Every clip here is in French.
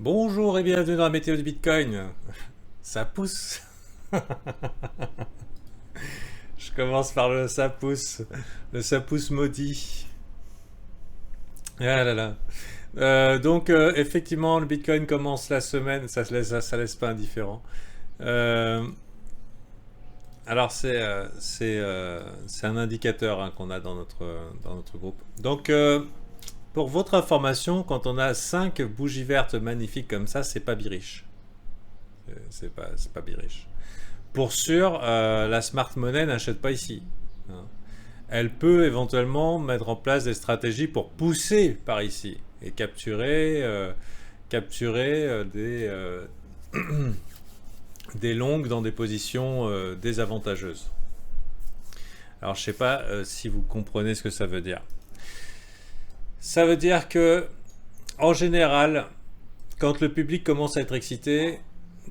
Bonjour et bienvenue dans la météo du Bitcoin. Ça pousse. Je commence par le ça pousse. Le ça pousse maudit. Ah là là. Effectivement, le Bitcoin commence la semaine. Ça laisse pas indifférent. Euh, alors, c'est un indicateur hein, qu'on a dans notre groupe. Pour votre information, quand on a 5 bougies vertes magnifiques comme ça, c'est pas biriche. C'est pas biriche. Pour sûr, la smart money n'achète pas ici. Hein. Elle peut éventuellement mettre en place des stratégies pour pousser par ici et capturer des longues dans des positions désavantageuses. Alors je ne sais pas si vous comprenez ce que ça veut dire. Ça veut dire que, en général, quand le public commence à être excité,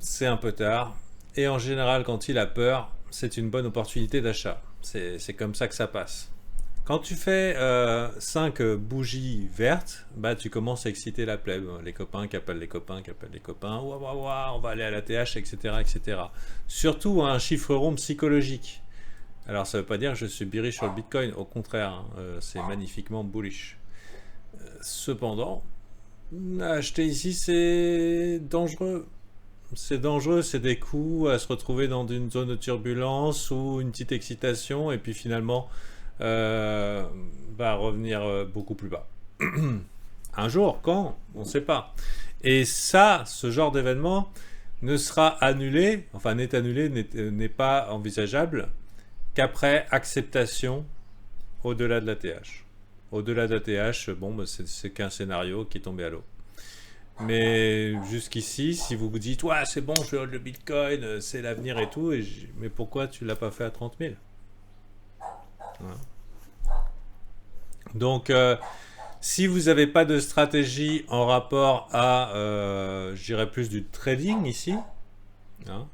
c'est un peu tard. Et en général, quand il a peur, c'est une bonne opportunité d'achat. C'est comme ça que ça passe. Quand tu fais 5 bougies vertes, bah, tu commences à exciter la plèbe. Les copains qui appellent les copains, qui appellent les copains. Ouah, ouah, ouah, on va aller à la TH, etc., etc. Surtout un chiffre rond psychologique. Alors ça ne veut pas dire que je suis bearish sur le Bitcoin. Au contraire, hein, c'est magnifiquement bullish. Cependant, acheter ici, c'est dangereux. C'est dangereux, c'est des coups à se retrouver dans une zone de turbulence ou une petite excitation et puis finalement revenir beaucoup plus bas. Un jour, quand? On ne sait pas. Et ça, ce genre d'événement ne sera annulé, enfin n'est annulé, n'est pas envisageable qu'après acceptation au-delà de la TH. Au-delà de la TH, bon, c'est qu'un scénario qui est tombé à l'eau. Mais jusqu'ici, si vous vous dites, ouais, c'est bon, je hold le Bitcoin, c'est l'avenir et tout, mais pourquoi tu l'as pas fait à 30 000? Voilà. Donc, si vous n'avez pas de stratégie en rapport à, je dirais plus du trading ici, hein,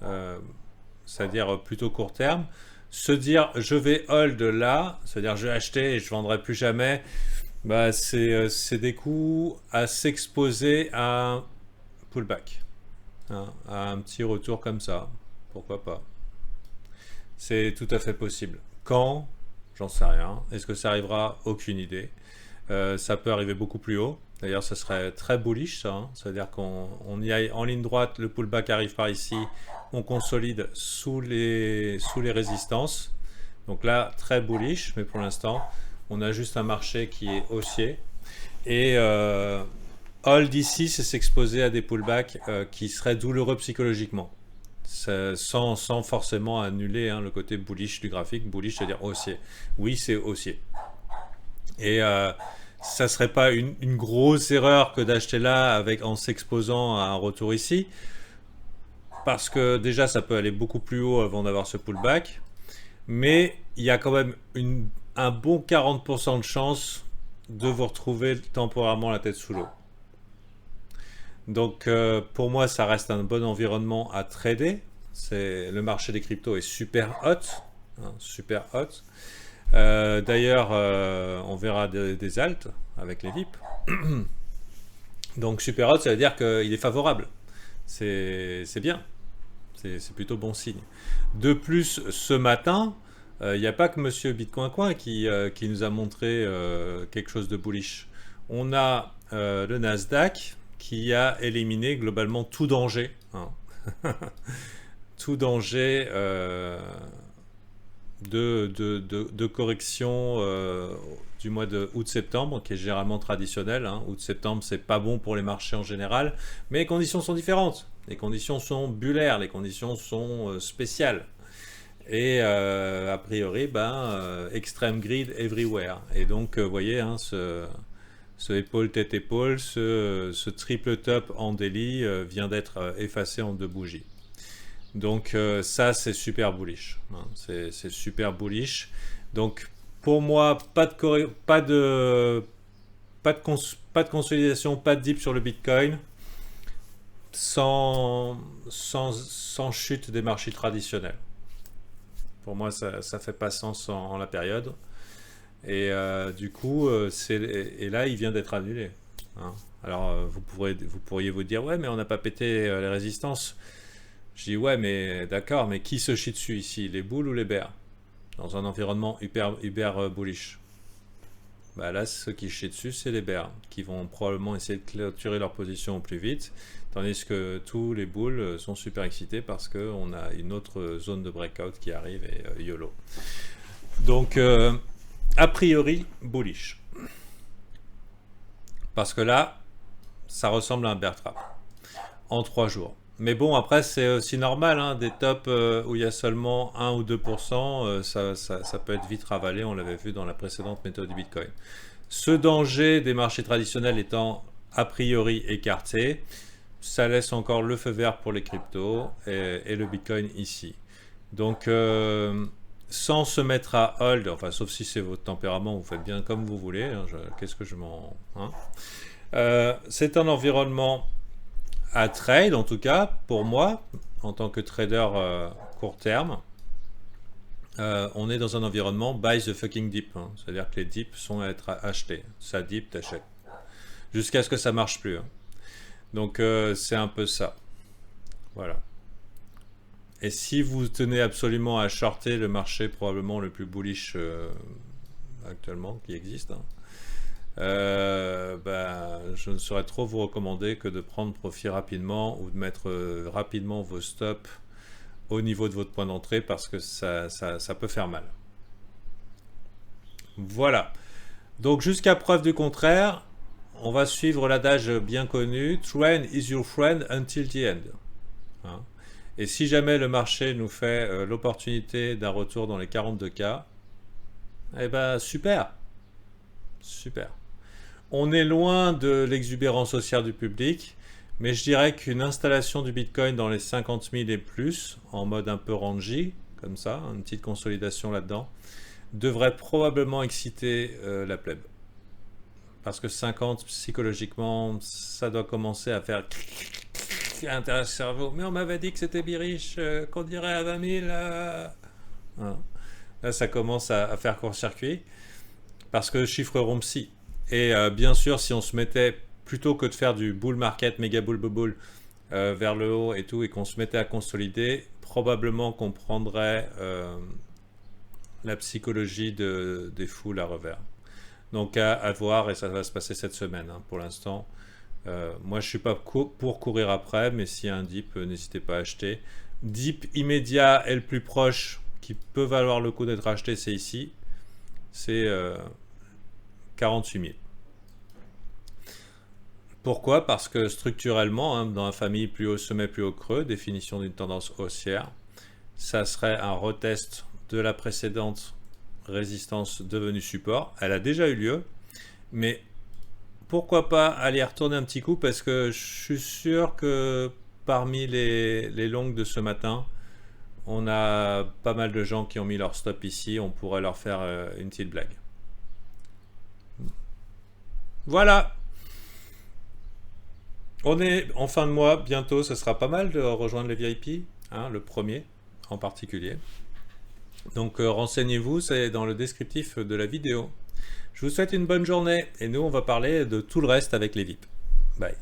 euh, c'est-à-dire plutôt court terme, se dire je vais hold là, c'est-à-dire je vais acheter et je vendrai plus jamais, bah, c'est des coups à s'exposer à un pullback, hein, à un petit retour comme ça. Pourquoi pas? C'est tout à fait possible. Quand? J'en sais rien. Est-ce que ça arrivera? Aucune idée. Ça peut arriver beaucoup plus haut. D'ailleurs, ça serait très bullish, ça. Hein. C'est-à-dire qu'on y aille en ligne droite, le pullback arrive par ici, on consolide sous les résistances. Donc là, très bullish, mais pour l'instant, on a juste un marché qui est haussier. Et hold ici, c'est s'exposer à des pullbacks qui seraient douloureux psychologiquement. Sans forcément annuler hein, le côté bullish du graphique. Bullish, c'est-à-dire haussier. Oui, c'est haussier. Et ça serait pas une grosse erreur que d'acheter là en s'exposant à un retour ici. Parce que déjà, ça peut aller beaucoup plus haut avant d'avoir ce pullback. Mais il y a quand même un bon 40% de chance de vous retrouver temporairement la tête sous l'eau. Donc pour moi, ça reste un bon environnement à trader. Le marché des cryptos est super hot. Hein, super hot. D'ailleurs, on verra des alts avec les VIP. Donc super hot, ça veut dire qu'il est favorable. C'est bien. C'est plutôt bon signe. De plus, ce matin, il n'y a pas que Monsieur Bitcoin Coin qui nous a montré quelque chose de bullish. On a le Nasdaq qui a éliminé globalement tout danger. Hein. Tout danger de correction du mois de août-septembre, qui est généralement traditionnel. Hein. Août-septembre, c'est pas bon pour les marchés en général, mais les conditions sont différentes. Les conditions sont bullaires, les conditions sont spéciales. Et a priori, extreme grid everywhere. Et donc, vous voyez, hein, ce épaule tête épaule, ce triple top en daily vient d'être effacé en 2 bougies. Donc ça c'est super bullish, hein. C'est super bullish. Donc pour moi pas de consolidation, pas de dip sur le Bitcoin sans chute des marchés traditionnels. Pour moi ça fait pas sens en la période. Et du coup et là il vient d'être annulé. Hein. Alors, vous pourriez vous dire, ouais, mais on n'a pas pété les résistances. Je dis, ouais, mais d'accord, mais qui se chie dessus ici, les bulls ou les bears? Dans un environnement hyper bullish. Bah là, ceux qui chient dessus, c'est les bears, qui vont probablement essayer de clôturer leur position au plus vite, tandis que tous les bulls sont super excités parce qu'on a une autre zone de breakout qui arrive et YOLO. Donc, a priori, bullish. Parce que là, ça ressemble à un bear trap en 3 jours. Mais bon, après, c'est aussi normal, hein, des tops où il y a seulement 1 ou 2%, ça peut être vite ravalé, on l'avait vu dans la précédente méthode du Bitcoin. Ce danger des marchés traditionnels étant a priori écarté, ça laisse encore le feu vert pour les cryptos et le Bitcoin ici. Donc, sans se mettre à hold, enfin, sauf si c'est votre tempérament, vous faites bien comme vous voulez, hein, qu'est-ce que je m'en... Hein, c'est un environnement à trade, en tout cas, pour moi, en tant que trader court terme, on est dans un environnement buy the fucking dip. Hein. C'est-à-dire que les dips sont à être achetés. Ça dip, t'achètes. Jusqu'à ce que ça marche plus. Hein. Donc, c'est un peu ça. Voilà. Et si vous tenez absolument à shorter le marché probablement le plus bullish actuellement qui existe, hein, je ne saurais trop vous recommander que de prendre profit rapidement ou de mettre rapidement vos stops au niveau de votre point d'entrée parce que ça peut faire mal. Voilà. Donc jusqu'à preuve du contraire, on va suivre l'adage bien connu, trend is your friend until the end. Hein. Et si jamais le marché nous fait l'opportunité d'un retour dans les 42K, eh ben super. Super. On est loin de l'exubérance haussière du public, mais je dirais qu'une installation du Bitcoin dans les 50 000 et plus, en mode un peu rangy, comme ça, une petite consolidation là-dedans, devrait probablement exciter la plèbe. Parce que 50, psychologiquement, ça doit commencer à faire à l'intérieur du cerveau. Mais on m'avait dit que c'était biriche, qu'on dirait à 20 000. Hein. Là, ça commence à faire court-circuit. Parce que chiffre rond psy. Et bien sûr, si on se mettait, plutôt que de faire du bull market, méga bull bull vers le haut et tout, et qu'on se mettait à consolider, probablement qu'on prendrait la psychologie des foules à revers. Donc à voir, et ça va se passer cette semaine. Hein, pour l'instant, moi je ne suis pas pour courir après, mais s'il y a un dip, n'hésitez pas à acheter. Dip immédiat et le plus proche qui peut valoir le coup d'être acheté, c'est ici. C'est 48 000. Pourquoi? Parce que structurellement, hein, dans la famille plus haut sommet, plus haut creux, définition d'une tendance haussière, ça serait un retest de la précédente résistance devenue support. Elle a déjà eu lieu, mais pourquoi pas aller retourner un petit coup, parce que je suis sûr que parmi les longues de ce matin, on a pas mal de gens qui ont mis leur stop ici, on pourrait leur faire une petite blague. Voilà. On est en fin de mois, bientôt, ce sera pas mal de rejoindre les VIP, hein, le premier en particulier. Donc renseignez-vous, c'est dans le descriptif de la vidéo. Je vous souhaite une bonne journée et nous on va parler de tout le reste avec les VIP. Bye.